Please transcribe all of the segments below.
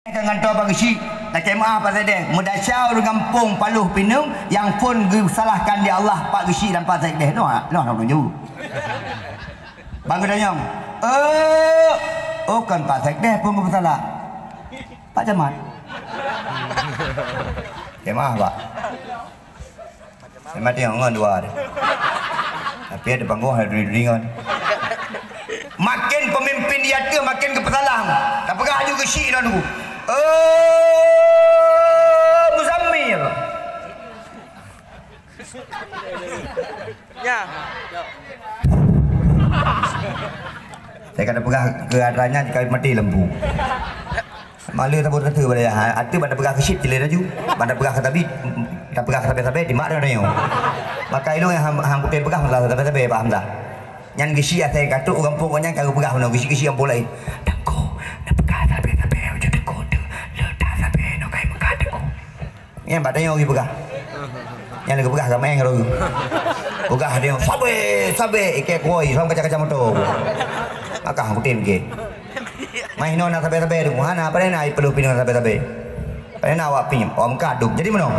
Dengan tua bagi si nak maaf pasal dia mudasyaur kampung Paluh Pinung yang pun disalahkan di Allah Pak Gesi dan Pak Zaid deh nak tunjuk bang tanya kan Pak Zaid deh pun bersalah Pak Camat maaf Pak Camat yang ngon dua tapi ada panggung ada ringan makin pemimpin dia tu makin kepesalah tak pegah juga Gesi dah tu Muzammil. Ya. Saya kata pegah ke adranya jika mati lembu. Malu tak boleh kata pada hati pada pegah ke ship jelas laju. Pada pegah ke tabi tak pegah sampai di mak dia. Maka itu yang hang putih pegah sampai Pak Hamzah. Yang gisi saya kata orang pokoknya kalau pegah mana gisi yang boleh. Yang badannya orang pegah yang lagi pegah kat main orang pegah dia sabe ikat kuai sampai kaca-kaca motor maka hutin ke main nona sabe-sabe tu hana apa nak perlu pinang sabe-sabe pada nak awak pinjam om kadung jadi mana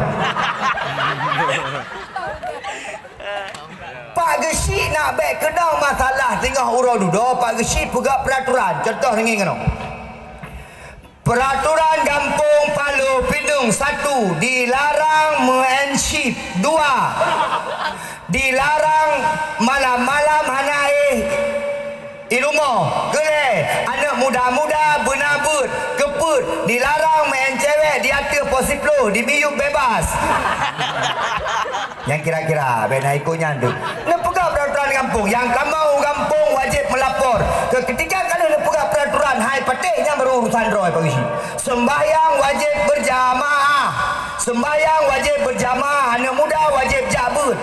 Pak Gesi nak baik kenal masalah tengah urau duduk Pak Gesi pegak peraturan contoh ni kan peraturan Kampung Paluh Pinung 1 dilarang menship 2 dilarang malam-malam hanai di rumah gele anak muda-muda benabut keput dilarang main cewek di atas posiplo di biuk bebas yang kira-kira bena ikutnya tu nak pegang peraturan kampung yang kamu kampung wajib melapor ketika kalau nak pegang peraturan hai patihnya berurusan roy pagi sembahyang wajib berjamaah anak muda wajib jabut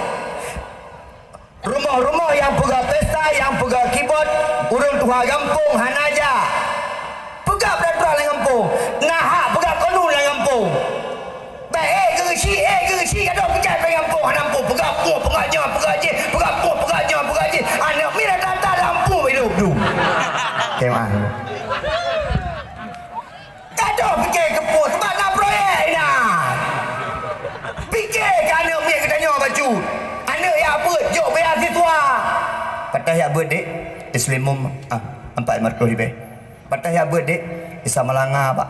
rumah-rumah yang pegang pesta yang pegang keyboard urung tua kampung hanaja pegang peraturan dalam kampung nah hak pegang kanun dalam kampung baik gesi kada pegang kampung hanampung pegang pengajar anak mira tata lampu hidup tu kemah kada fikir kepo sebab nak proyek dah fikir kan anak mira katanya baju anak ya buat jok bayar siswa patah ya buat dek Islimum 4 markah ribe patah ya buat dek Isa Melanga pak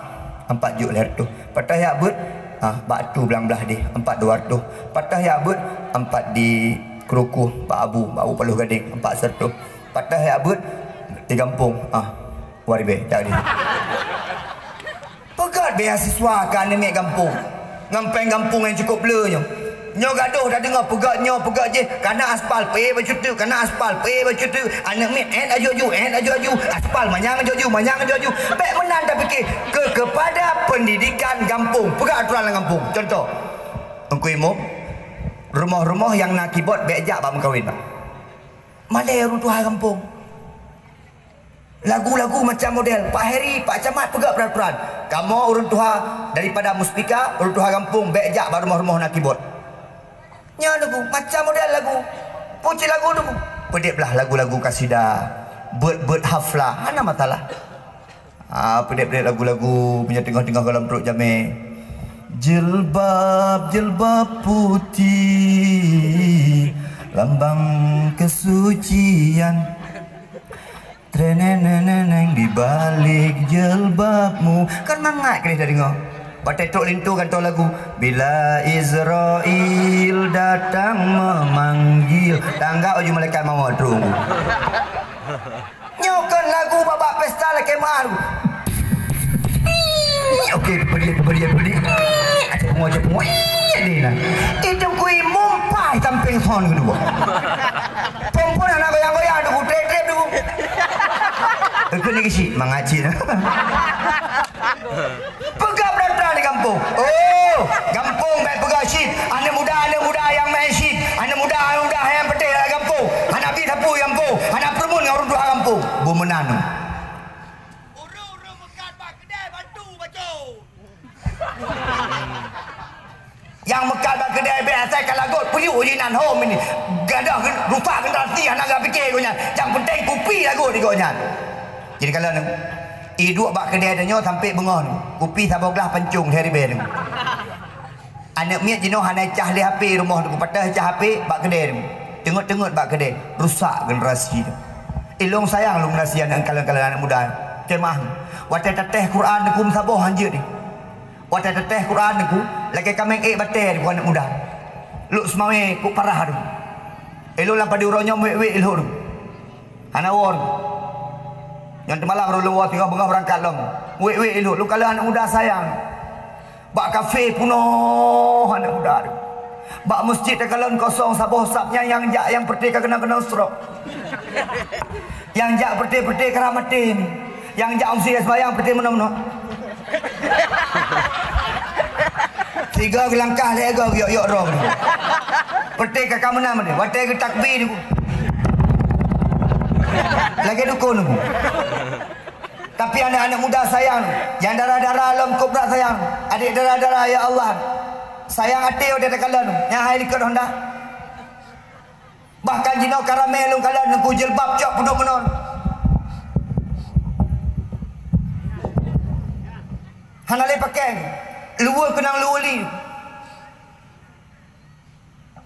4 juk leher tu patah ya buat batu belang-belah di 4 200 patah ya buat 4 di Kerukuh Pak Abu Paluh Gading 4 sertu patah ya buat di kampung waribe tak di pegat beasiswa kan ni kampung ngampeng kampung yang cukup blurnya nyo gaduh dah dengar pegat je kerana aspal baju tu anak mi aju aspal manyang aju baik menang tak fikir kepada pendidikan kampung pegat aturan kampung contoh engkau imam rumah-rumah yang nak keyboard bejak bak mengkawin pak malai orang tua kampung lagu-lagu macam model Pak Heri, Pak Camat pegat peraturan kamu orang tua daripada muspika orang tua kampung bejak bak rumah-rumah nak keyboard nya lagu macam model lagu puji lagu tu pedek belah lagu-lagu kasidah buat haflah mana masalah pedek lagu-lagu punya tengah-tengah dalam perut jame jilbab putih lambang kesucian treneneneng di balik jilbabmu kan mangat kena dah dengar Patetok lintu kantong lagu bila Israel datang memanggil tangga uji malaikat mau terung nyokan lagu babak pesta lah kemar okey beri aja pengu ni lah itu kui mumpai samping son kedua perempuan anak goyang-goyang tu trep tu aku ni kisi mengaji pegang peraturan di kampung kampung baik pegang ship anak muda yang main ship anak muda yang petih dalam kampung anak pi sapu kampung anak perempuan dengan orang tua kampung bumenan urung mekat bak kedai bantu baca yang mekat bak kedai biasa kalau got puyu ujinan home ini gadah rupa generasi anak gak fikir gonya yang penting kupi lagu di gonya jadi kalau Dua bak kedai danyo sampai bengon. Kupi sabau gelas pencung dari ben. Anak miat jino hanai cah le HP rumah tu patah cah HP bak kedai tu. Tengok-tengok bak kedai, rusak generasi tu. Ilong sayang lu generasi anak kalang-kalang anak muda. Kemah. Watai teteh Quran ku saboh anjeut ni. Watai teteh Quran ku lagi kameng bater ku anak muda. Lu semawe ku parah tu. Elo lampa diuronyo we elo tu. Ana wor. Yang malam ro luar tengah bengah berangkat long. We elo lu kalau anak muda sayang. Bak kafe punoh anak muda tu. Bak masjid kalau kosong saboh sapnya yang jak yang perdeka kena stroke. Yang jak perdeka keramatin. Yang jak umsi sembahyang perdeka mana-mana. Tiga langkah lega yok rong. Perdeka ka mana mana. Watai ke takbir tu. Lagi dukun tu. Tapi anak-anak muda sayang, yang darah-darah alam kubra sayang, adik darah-darah ya Allah. Sayang hati udah kalian, yang hai likut Honda. Bahkan jino karamel kalian ku jilbab cok puduk menon. Hanale pakai luar kenang luuli.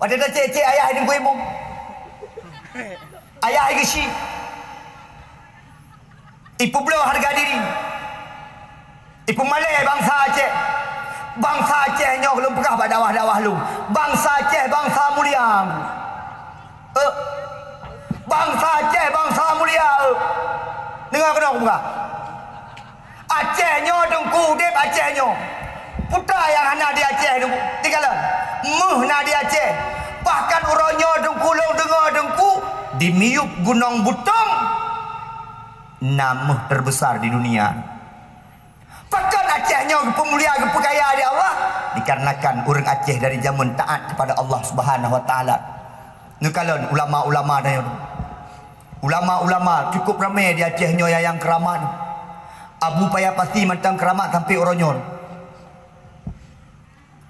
Ada dah cek ayah hidup ku ibu. Ayah gisi. Ipu belah harga diri. Ipu Malay bangsa Aceh. Bangsa Aceh nyo belum pegah pada dawah-dawah lu. Bangsa Aceh bangsa mulia. Bangsa Aceh bangsa mulia. Dengar kena aku Aceh nyo dengku dep Aceh nyo. Putra yang hana di Aceh dengku. Tinggalan. Muh na di Aceh. Bahkan uronyo dengku long dengar dengku di miup Gunung Butong. Nama terbesar di dunia. Pakan Acehnya pemulia kaya di Allah dikarenakan orang Aceh dari zaman taat kepada Allah Subhanahu Wa Taala. Nukalon ulama-ulama dah. Ulama-ulama cukup ramai di Acehnya yang keramat. Abu payah pasti mentang keramat sampai oronyon.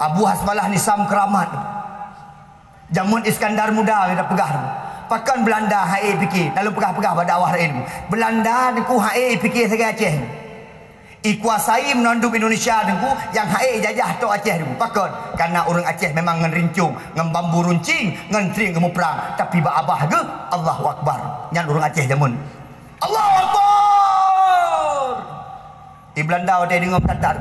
Abu Hasbalah Nisam keramat. Jamun Iskandar muda kita pegah. Pakan Belanda hai fikir dalam pegah-pegah pada awal ilmu. Belanda niku hai fikir segai Aceh. Ikuasai menanduk Indonesia niku yang hai jajah tok Aceh niku. Pakan karena orang Aceh memang ngerincung, ngembambu runcing, ngentring ngemu perang, tapi ba abah ge Allahu Akbar. Nyan orang Aceh jamun. Allahu Akbar. Di Belanda ada dengar tatar.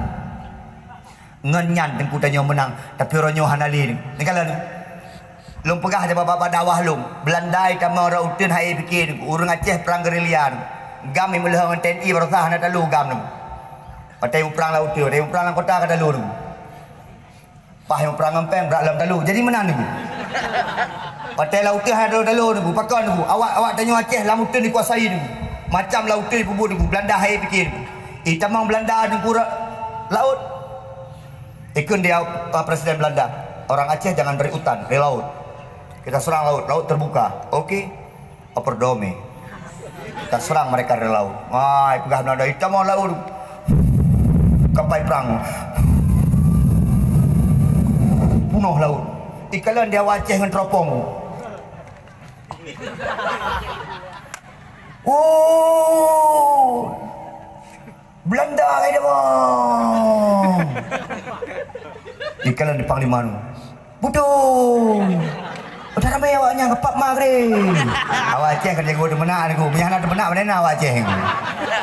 Ngenyan tengku tanya menang, tapi ronyo hanali ni. Ni kalau lum pegah ada bapak dawah lum. Belanda ita mau ra utun hai fikir urang Aceh perang gerilya. Gam meuleuh ngan TNI berusaha na dalu gam nu. Patai perang laut tu, dia perang kota ka dalu nu. Pah yang perang ngempeng berak dalam dalu. Jadi menang ni. Patai laut tu ada dalu nu, pakon nu. Awak tanya Aceh laut tu dikuasai nu. Macam laut tu dipubuh nu. Belanda hai fikir. Ita mau Belanda nu laut. Ikut dia presiden Belanda. Orang Aceh jangan dari hutan, dari laut. Kita serang laut, laut terbuka. Okey. Oper dome. Kita serang mereka dari laut. Wah, pegah Belanda kita mau laut. Kapal perang. Punuh laut. Ikalan dia Aceh dengan teropong. Oh. Belanda kayak dia bang. Ikalan di Panglima nu. Budung. Udah ramai awaknya kepak maghrib. Awak Aceh kerja gua demenak aku. Punya anak demenak mana awak Aceh.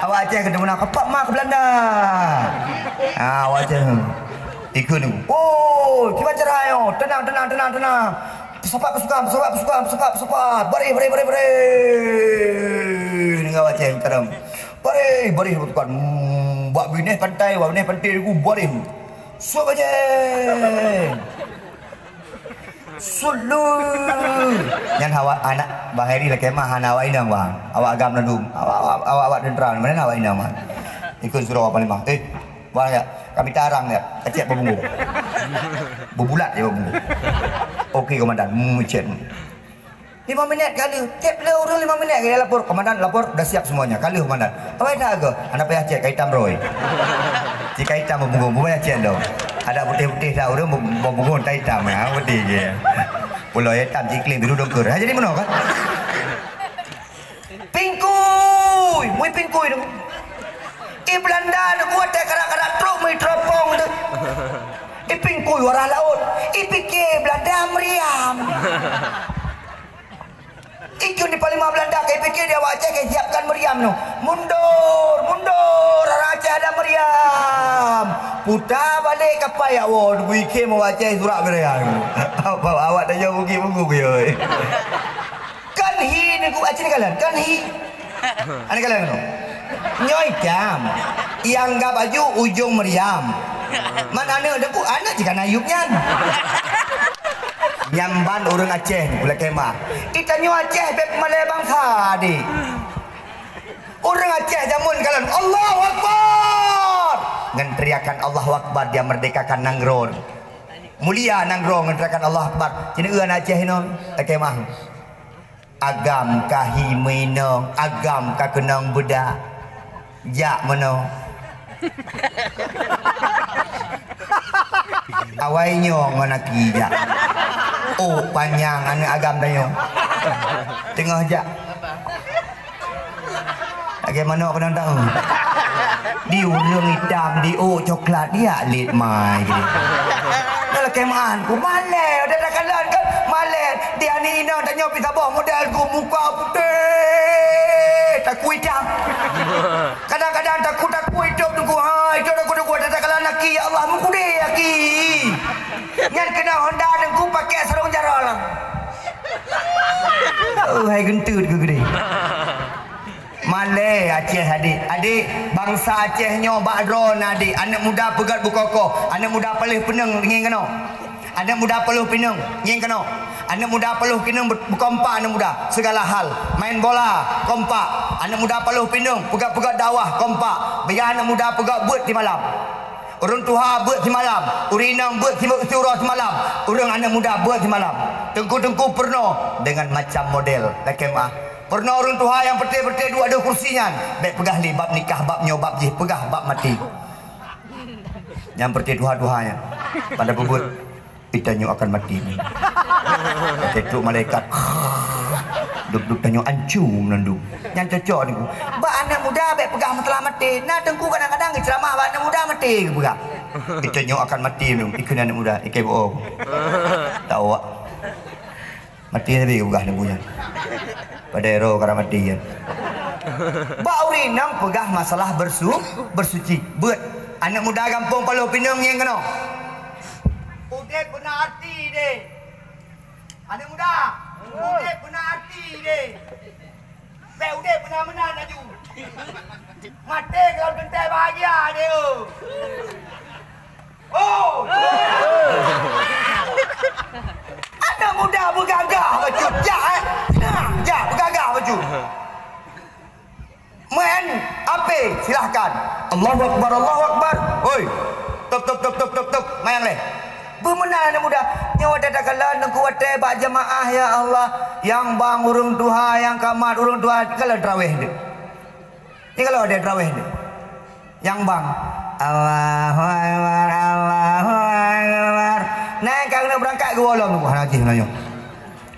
Awak Aceh kerja demenak kepak mak ke Belanda. Awak Aceh. Ikut ni. Oh, gimana caranya? Tenang. Sepat pesukan. Bari. Dengan awak Aceh terang. Bari betukan. Buat bineh pantai aku bari. Suap aja. Sulu. Yang awak anak Bang Heri lah kemah anak awak inang bang. Awak agam nandum. Awak denteran. Mana awak inang bang? Ikut suruh apa ni bang? Bang ya. Kami tarang ya. Acek berbungu. Berbulat ya berbungu. Okey komandan. Mencet. 5 minit kali. Tip le orang 5 minit kali lapor. Komandan lapor dah siap semuanya. Kali komandan. Apa dah ke? Anak payah cek kaitan roy. Jika hitam berbungu, bukan aceh dong. Ada putih-putih dah orang berbungu tak hitam ya, putih je. Pulau hitam cikling biru dongker. Jadi mana kan? Pingkuy, mui pingkuy dong. Belanda nak kuat karak-karak truk mai teropong tu. Pingkui warah laut. Fikir Belanda meriam. Ikut di Parlimen Belanda kai fikir dia Aceh kai siapkan meriam tu. Mundur, orang Aceh ada meriam. Putar balik kapal ya wah fikir mau Aceh surat meriam. Awak dah jauh pergi buku oi. Kan hi ni ku Aceh ni kalan. Kan hi. Ani kalan tu. Nyoi jam. Yang gak baju ujung meriam. Mana ada debu anak jika nayuknya. Nyamban orang Aceh ni pula kemah. Itanyo Aceh beb Malay bangsa di. Orang Aceh jamun kalan Allahu Akbar. Ngan teriakan Allahu Akbar dia merdekakan Nanggron. Mulia Nanggron ngan teriakan Allahu Akbar. Cina euan Aceh no kemah. Agam kahi meno, agam ka kenang budak. Jak meno. Awai nyong anaki jak. Oh panjang anak agam dah nyong. Tengah jak. Bagaimana kena tahu? Di urang hitam, di coklat dia lit mai gitu. Dalam kemahan ku malai, ada kalan kan malai. Dia ni inang tanya pita bawah modal ku muka putih. Takut hitam. Kadang-kadang takut hitam tu ku. Hai, itu aku ada kalan laki ya Allah muku deh laki. Ngan kena Honda dan ku pakai sarung jaral. Oh, hai gentut ke gede. Malay Aceh adik bangsa Aceh nyo bakdron adik anak muda pegat bukoko anak muda pelih peneng ngin kena anak muda peluh pineng ngin kena anak muda peluh pineng berkompak anak muda segala hal main bola kompak anak muda peluh pineng pegat-pegat dakwah kompak biar anak muda pegat buat di malam orang tua buat di malam urinang buat di surau di malam orang anak muda buat di malam tengku-tengku pernah dengan macam model lekemah. Pernah orang tua yang peti-peti dua ada kursinya. Baik pegah li bab nikah, bab nyobab je, pegah bab mati. Yang peti dua-duanya. Pada bubut itanyo akan mati. Ketuk malaikat. Duk-duk tanyo ancum nandu. Yang cocok ni. Ba anak muda baik pegah telah mati. Nah tengku kadang-kadang ceramah ba anak muda mati pegah. Itanyo akan mati nu. Ikut anak muda, ikai bohong. Tahu tak? Mati tapi pegah ni punya. Pada ero karamati kan. Bauri nang pegah masalah bersuci. Buat anak muda kampung Paluh Pinang yang kena. Udah pernah hati deh. Anak muda. Udah pernah hati deh. Be udah pernah menang laju. Mati kalau kentai bahagia deh. Oh. Anak muda bergagah baju. Ya, bergagah baju. Main apa? Silahkan. Allahu Akbar, Allahu Akbar. Oi. Tuk. Main leh. Bermenang anak muda. Nyawa dadakalan nak kuat bak jemaah ya Allah. Yang bang urung duha, yang kamar urung duha kalau tarawih dia. Ini kalau ada tarawih dia. Yang bang Allahu Akbar, Allahu Akbar. Nah, kalau nak berangkat ke walau tu haji nanya.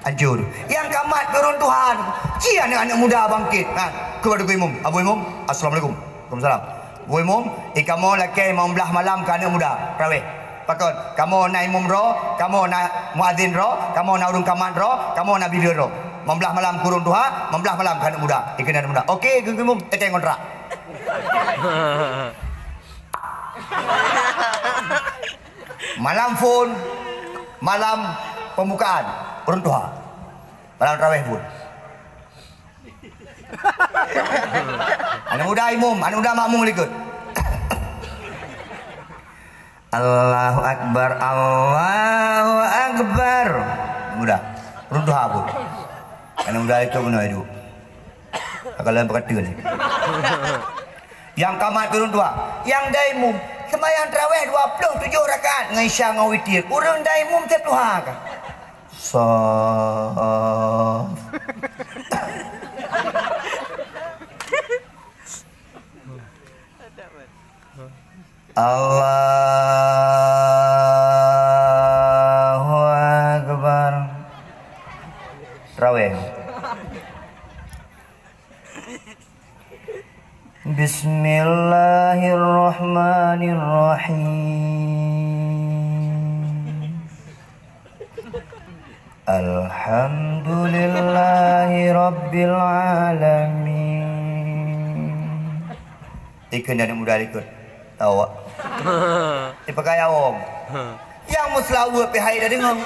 Anjur. Yang kamat turun Tuhan. Ci anak-anak muda bangkit. Kan? Kepada Abu Imam. Abu Imam, Assalamualaikum. Waalaikumsalam. Abu Imam, kamu laki mau belah malam ke anak muda. Tarawih. Pakon, kamu nak imam ro, kamu nak muadzin ro, kamu nak urung kamat ro, kamu nak bilir ro. Membelah malam kurun Tuhan, membelah malam ke anak muda. Ikan anak muda. Okey, Abu Imam, tekan kontrak. Malam phone, malam pembukaan urun Tuhan, malam tarawih pun. Anak muda imam, anak muda makmum ikut. Allahu Akbar, Allahu Akbar. Muda, urun Tuhan pun. Anak muda itu benar itu. Kalau berkata ni. Yang kamat urun Tuhan, yang daimum. Sembahyang tarawih 27 rakaat dengan isya dengan witir. Urang daimum tiap Tuhan kan. Allahu Akbar. Tarawih. Bismillah. Bismillahirrahmanirrahim. Alhamdulillahi Rabbil Alamin. Ikut dan mudah ikut. Tahu tak? Dia pakai awam. Yang muslawat pihai dah dengar.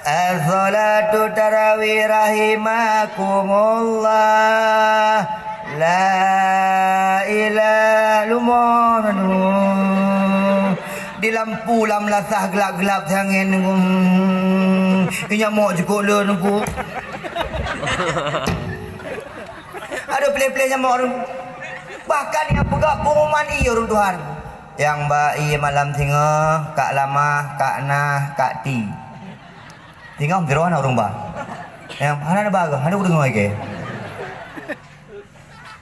As-salatu tarawih rahimakumullah. La ilaha illallah. Di lampu lam lasah gelap-gelap sangin nyamuk cukup le nunggu. Ada play-play nyamuk orang. Bahkan yang pegak pengumuman iya orang Tuhan. Yang baik malam tengah, kak lama, kak nah, kak ti. Tengah berapa orang bah? Yang mana ada baga? Ada udah ngoi ke?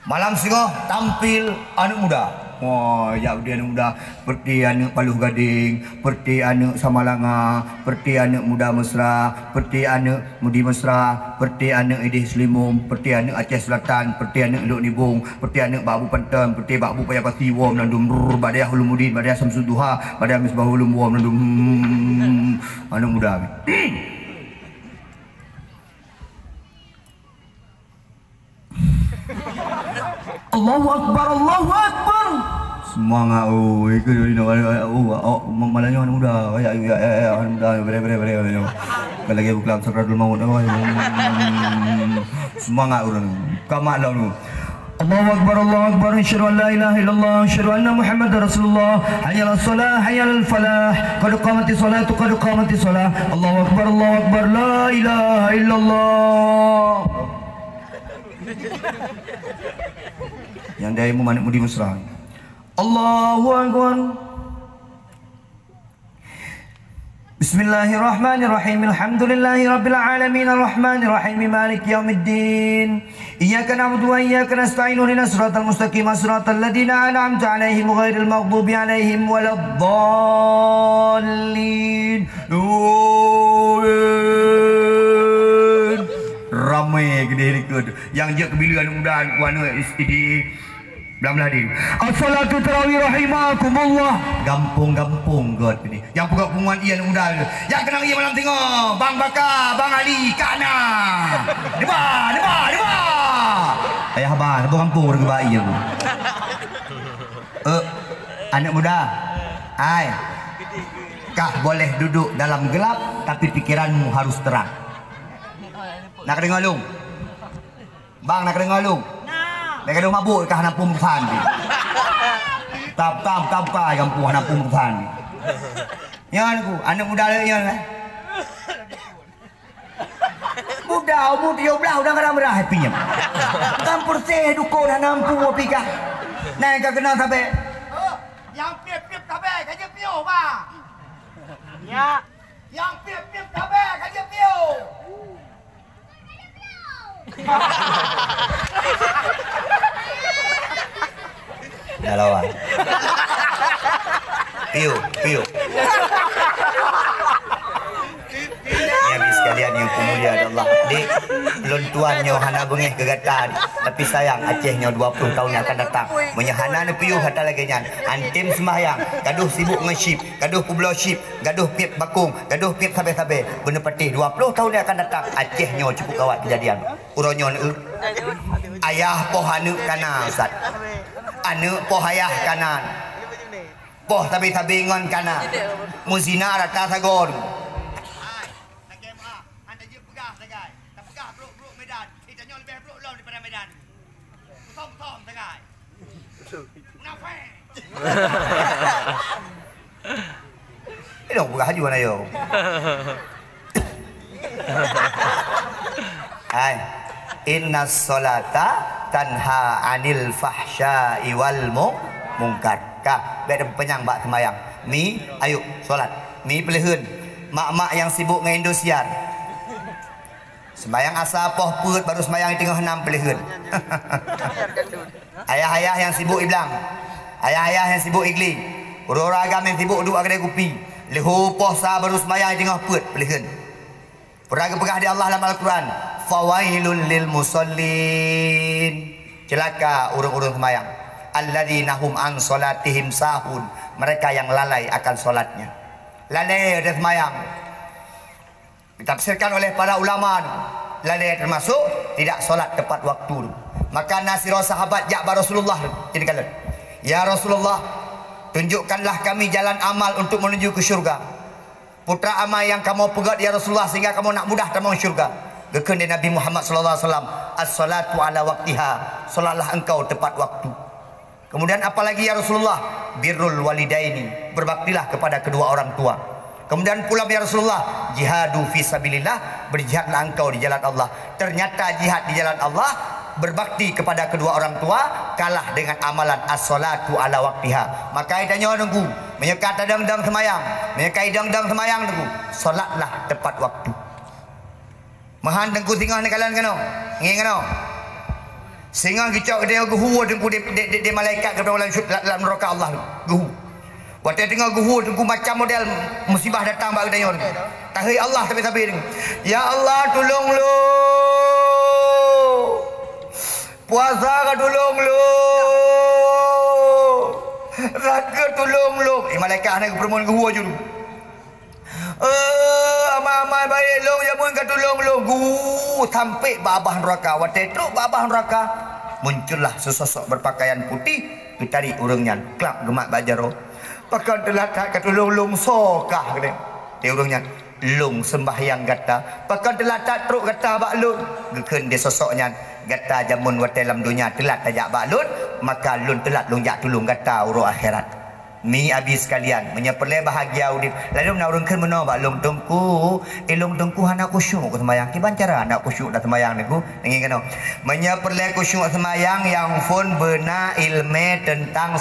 Malam singo tampil anak muda. Wah, ya dia anak muda. Seperti anak Paluh Gading, seperti anak Samalanga, seperti anak muda Mesra, seperti anak Mudi Mesra, seperti anak Idih Selimum, seperti anak Aceh Selatan, seperti anak Elok Nibung, seperti anak Babu Pantan, seperti Babu Payapati Wom nandum Badaya Hulumuddin, Badaya Samsuduha, Badaya Misbahulum Wom nandum anak muda. Allahu Akbar, Allahu Akbar. Semangat itu dari malahnya anak muda. Ya anak muda bere. Lagi bukan Sakratul Maut. Semangat orang. Kamatlah tu. Allahu Akbar, Allahu Akbar. Asyhadu an la ilaha illallah, asyhadu anna Muhammadar Rasulullah. Hayya 'alas salah, hayya 'alal falah. Qad qamatis salatu, qad qamatis salah. Allahu Akbar, Allahu Akbar. La ilaha illallah. Yang dari Muhammad Mudi Mesra. Allahu Akbar. Bismillahirrahmanirrahim. Alhamdulillahi Rabbil Alamin. Ar-Rahmanirrahim. Maliki Yawmiddin. Iyyaka na'budu wa iyyaka nasta'in. Ihdinas siratal mustaqim. Siratal ladzina an'amta 'alaihim ghairil maghdubi 'alaihim waladdallin. Ramai gede ikut. Yang je kebilian muda kuana istidi belah-belah dia. As-salatu tarawih rahimakumullah. Gampung-gampung god ni. Yang pegak pengumuman ia muda. Yang kenang ia malam tengok. Bang Bakar, Bang Ali, Kak Na. Deba. Ayah abang, kampung orang baik aku. Anak muda. Ai. Kah boleh duduk dalam gelap tapi pikiranmu harus terang. Nak dengar lung? Bang nak dengar lung? Nak dengar mabuk kah nampung bukan? Tap kampung nampung bukan. Yang aku anak muda lagi yang muda umur 13 udah merah happy-nya. Campur teh dukun nampung kopi kah? Naik kah kenal sampai? Yang piep-piep sampai kaje pio ba. Ya. Yang piep-piep sampai kaje pio. Dah lawan. Piu. Ini sekalian yang pemulia Allah. Di lontuannya hana bengih kegatan. Tapi sayang Acehnya 20 tahun yang akan datang. Menyahana ne piu kata lagi nyan. Antim sembahyang, gaduh sibuk nge-ship, gaduh pulau ship, gaduh piep bakung, gaduh piep sabe-sabe. Bener petih 20 tahun yang akan datang. Acehnya cukup kawat kejadian. Uronyo ayah poh anu kana Ustaz. Anu poh ayah kanan. Poh tabi-tabi ngon kana. Muzina rata sagon. Ini dong buka haji mana yo? Hai, innas solata tanha anil fahsya'i wal munkar. Kah, beda penyang bak semayang. Mi, ayo solat. Mi pelihun. Mak-mak yang sibuk dengan Indosiar. Sembayang asa poh put baru sembayang di tengah 6 pelihun. Ayah-ayah yang sibuk iblang. Ayah-ayah yang sibuk igli. Orang-orang agama yang sibuk duduk kedai kopi. Lehu poh sah baru sembayang di tengah put pelihun. Pegah di Allah dalam Al-Quran. Fawailul lil musallin. Celaka urung-urung sembayang. alladzina hum an salatihim sahun, mereka yang lalai akan solatnya. Lalai dari semayang ditafsirkan oleh para ulama, lalai termasuk tidak solat tepat waktu. Maka nasirah sahabat Ja'bar Rasulullah jadi kata, ya Rasulullah, tunjukkanlah kami jalan amal untuk menuju ke syurga. Putra amal yang kamu pegat ya Rasulullah sehingga kamu nak mudah tamu syurga. Gekende Nabi Muhammad sallallahu alaihi wasallam, as-salatu ala waqtiha, solatlah engkau tepat waktu. Kemudian apalagi ya Rasulullah? Birrul walidaini, berbaktilah kepada kedua orang tua. Kemudian pula ya Rasulullah, jihadu fi sabilillah, berjihadlah engkau di jalan Allah. Ternyata jihad di jalan Allah, berbakti kepada kedua orang tua, kalah dengan amalan as-salatu ala waqtiha. Maka idanya nunggu menyekat dang-dang semayang, menyekai dang-dang semayang nunggu, solatlah tepat waktu. Mahan tengku singa ni kalian kena ngi kena singa kicau dia guhu tengku de malaikat ke dalam neraka Allah guhu. Waktu tengah guhu tengku macam model musibah datang bak dia ni. Tahi Allah tapi ya Allah tolong lu. Puasa ka tolong lu. Raka tolong lu. Malaikat ni perempuan guhu aja tu. Amal-amal baik long jamun ka tolong long sampai babah neraka. Waktu itu babah neraka muncullah sesosok berpakaian putih ditarik urungnya kelak gemak bajaro pakai telatak ka tolong long sokah kene dia urungnya long sembahyang gata pakai telatak truk gata baklun geken dia sosoknya gata jamun waktu dalam dunia telat ajak baklun maka lun telat long jak tolong gata urung akhirat. Mi habis sekalian menyepelai bahagia udip. Lalu nak urungkan mana baklung tungku ilung tungku anak kusyuk ke semayang kiban cara anak kusyuk dah semayang niku ingin kena menyepelai kusyuk semayang yang pun benar ilmu tentang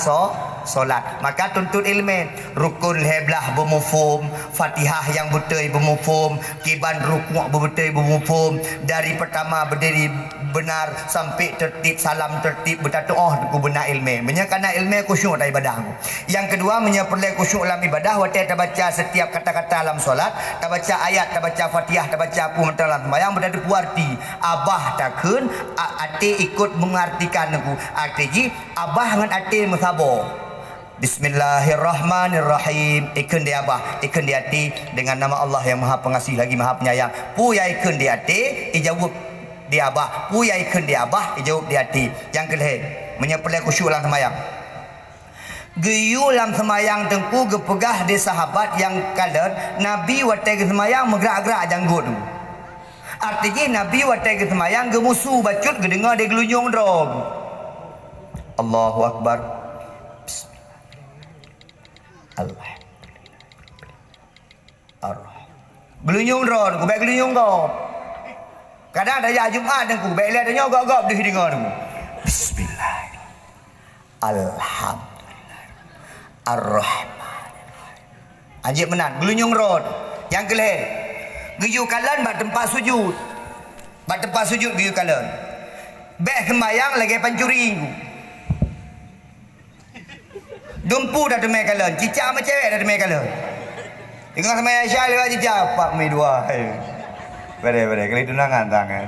solat. Maka tuntut ilmu rukun heblah bermufhum, Fatihah yang betul bermufhum, kiban rukuk betul bermufhum, dari pertama berdiri benar sampai tertib salam tertib bertatoh ku benar ilmu. Menyakana ilmu kusyuk dah ibadah. Yang kedua menyepelai kusyuk dalam ibadah waktu kita baca setiap kata-kata dalam solat, kita baca ayat, kita baca Fatihah, kita baca apa dalam sembahyang berada puarti abah takun ate ikut mengartikan aku arti abah dengan ate musabo. Bismillahirrahmanirrahim. Ikun dia abah, ikun dia ati dengan nama Allah yang Maha Pengasih lagi Maha Penyayang. Pu ya ikun dia ati, ijawab dia abah. Pu ya ikun dia abah, ijawab dia ati. Yang kedua, menyepelai kusyuk dalam sembahyang. Geyu dalam semayang tengku gepegah di sahabat yang kaler Nabi waktu semayang bergerak-gerak janggut. Artinya Nabi waktu semayang gemusuh bacut gedengar dia gelunjung drog. Allahu Akbar. Allah. Gelunjung drog, ku baik gelunjung kau. Kadang ada Jumaat tengku, baik lihat tanya gak-gak dia dengar tu. Bismillah. Alhamdulillah. Ar-Rahman. Anjir menan gelunjung rod. Yang kelih geyu kalan bak tempat sujud. Bak tempat sujud geyu kalan. Bek sembayang lagi pancuri. Dumpu dah demai kalan. Cicak sama cewek dah demai kalan. Tengok sama Aisyah lewat cicak. Pak mi dua. Bere-bere kali tunangan tangan.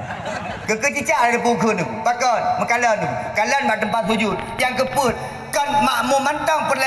Ke cicak ada pukul tu. Pakon mekalan tu. Kalan bak tempat sujud. Yang keput kan makmum mantang perle